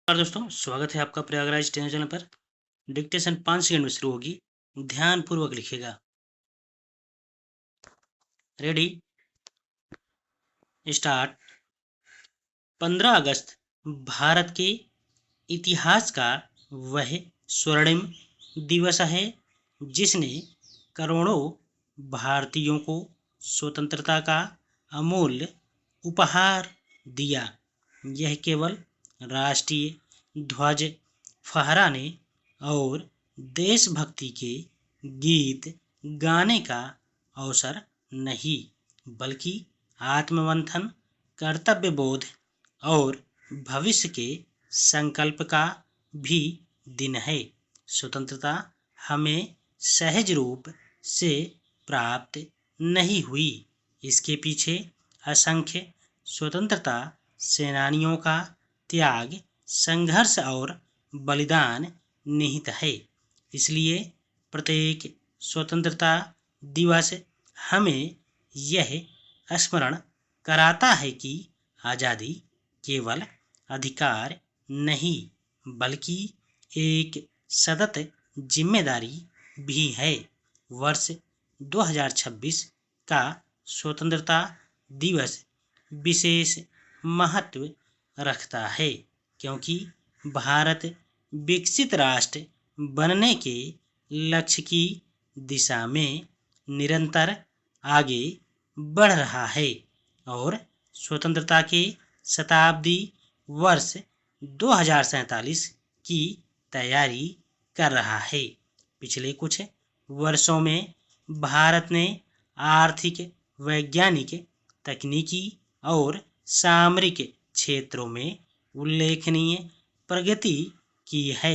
नमस्कार दोस्तों, स्वागत है आपका प्रयागराज टेन चैनल पर। डिक्टेशन 5 सेकंड में शुरू होगी। ध्यान पूर्वक लिखिएगा। Ready, start. 15 अगस्त भारत के इतिहास का वह स्वर्णिम दिवस है जिसने करोड़ों भारतीयों को स्वतंत्रता का अमूल्य उपहार दिया। यह केवल राष्ट्रीय ध्वज फहराने और देशभक्ति के गीत गाने का अवसर नहीं, बल्कि आत्ममंथन, कर्तव्य बोध और भविष्य के संकल्प का भी दिन है। स्वतंत्रता हमें सहज रूप से प्राप्त नहीं हुई, इसके पीछे असंख्य स्वतंत्रता सेनानियों का त्याग, संघर्ष और बलिदान निहित है। इसलिए प्रत्येक स्वतंत्रता दिवस हमें यह स्मरण कराता है कि आज़ादी केवल अधिकार नहीं, बल्कि एक सतत जिम्मेदारी भी है। वर्ष 2026 का स्वतंत्रता दिवस विशेष महत्व रखता है क्योंकि भारत विकसित राष्ट्र बनने के लक्ष्य की दिशा में निरंतर आगे बढ़ रहा है और स्वतंत्रता के शताब्दी वर्ष 2047 की तैयारी कर रहा है। पिछले कुछ वर्षों में भारत ने आर्थिक, वैज्ञानिक, तकनीकी और सामरिक क्षेत्रों में उल्लेखनीय प्रगति की है।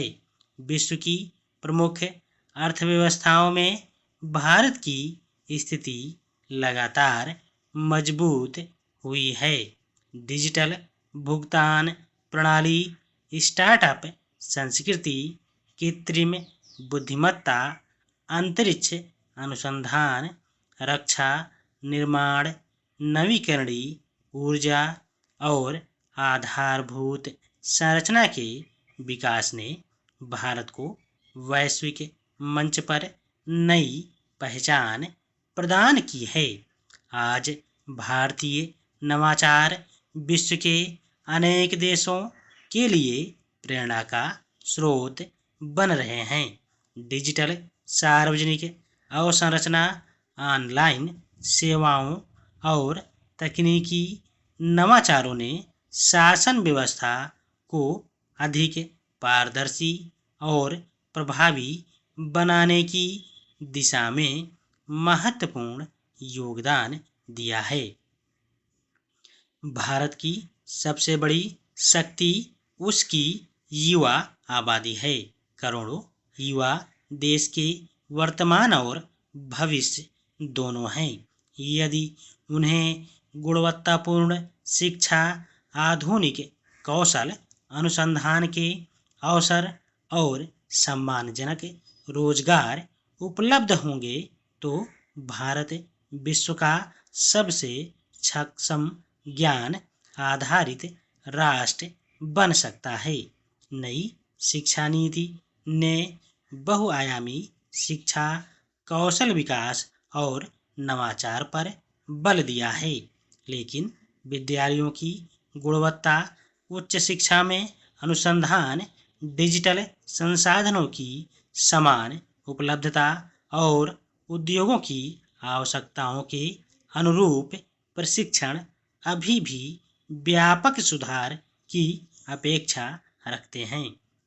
विश्व की प्रमुख अर्थव्यवस्थाओं में भारत की स्थिति लगातार मजबूत हुई है। डिजिटल भुगतान प्रणाली, स्टार्टअप संस्कृति, कृत्रिम बुद्धिमत्ता, अंतरिक्ष अनुसंधान, रक्षा निर्माण, नवीकरणीय ऊर्जा और आधारभूत संरचना के विकास ने भारत को वैश्विक मंच पर नई पहचान प्रदान की है। आज भारतीय नवाचार विश्व के अनेक देशों के लिए प्रेरणा का स्रोत बन रहे हैं। डिजिटल सार्वजनिक अवसंरचना, ऑनलाइन सेवाओं और तकनीकी नवाचारों ने शासन व्यवस्था को अधिक पारदर्शी और प्रभावी बनाने की दिशा में महत्वपूर्ण योगदान दिया है। भारत की सबसे बड़ी शक्ति उसकी युवा आबादी है। करोड़ों युवा देश के वर्तमान और भविष्य दोनों हैं। यदि उन्हें गुणवत्तापूर्ण शिक्षा, आधुनिक कौशल, अनुसंधान के अवसर और सम्मानजनक रोजगार उपलब्ध होंगे तो भारत विश्व का सबसे सक्षम ज्ञान आधारित राष्ट्र बन सकता है। नई शिक्षा नीति ने बहुआयामी शिक्षा, कौशल विकास और नवाचार पर बल दिया है, लेकिन विद्यालयों की गुणवत्ता, उच्च शिक्षा में अनुसंधान, डिजिटल संसाधनों की समान उपलब्धता और उद्योगों की आवश्यकताओं के अनुरूप प्रशिक्षण अभी भी व्यापक सुधार की अपेक्षा रखते हैं।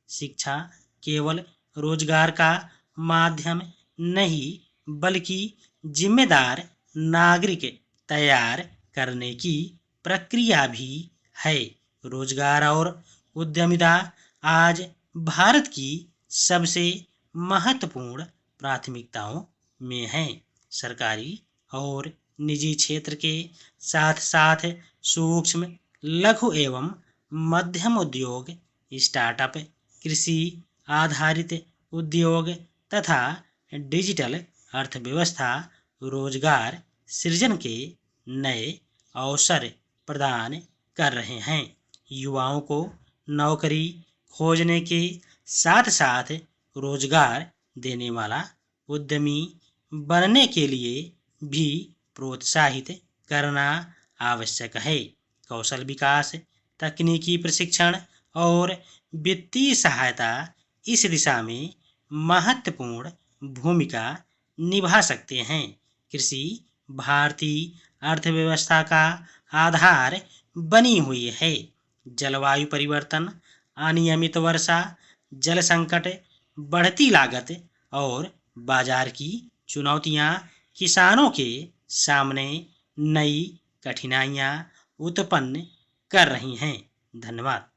शिक्षा केवल रोजगार का माध्यम नहीं, बल्कि जिम्मेदार नागरिक तैयार करने की प्रक्रिया भी है। रोजगार और उद्यमिता आज भारत की सबसे महत्वपूर्ण प्राथमिकताओं में हैं। सरकारी और निजी क्षेत्र के साथ साथ सूक्ष्म, लघु एवं मध्यम उद्योग, स्टार्टअप, कृषि आधारित उद्योग तथा डिजिटल अर्थव्यवस्था रोजगार सृजन के नए अवसर प्रदान कर रहे हैं। युवाओं को नौकरी, खोजने के साथ साथ रोजगार देने वाला उद्यमी बनने के लिए भी प्रोत्साहित करना आवश्यक है। कौशल विकास, तकनीकी प्रशिक्षण और वित्तीय सहायता इस दिशा में महत्वपूर्ण भूमिका निभा सकते हैं। कृषि भारतीय अर्थव्यवस्था का आधार बनी हुई है। जलवायु परिवर्तन, अनियमित वर्षा, जल संकट, बढ़ती लागत और बाजार की चुनौतियां किसानों के सामने नई कठिनाइयां उत्पन्न कर रही हैं। धन्यवाद।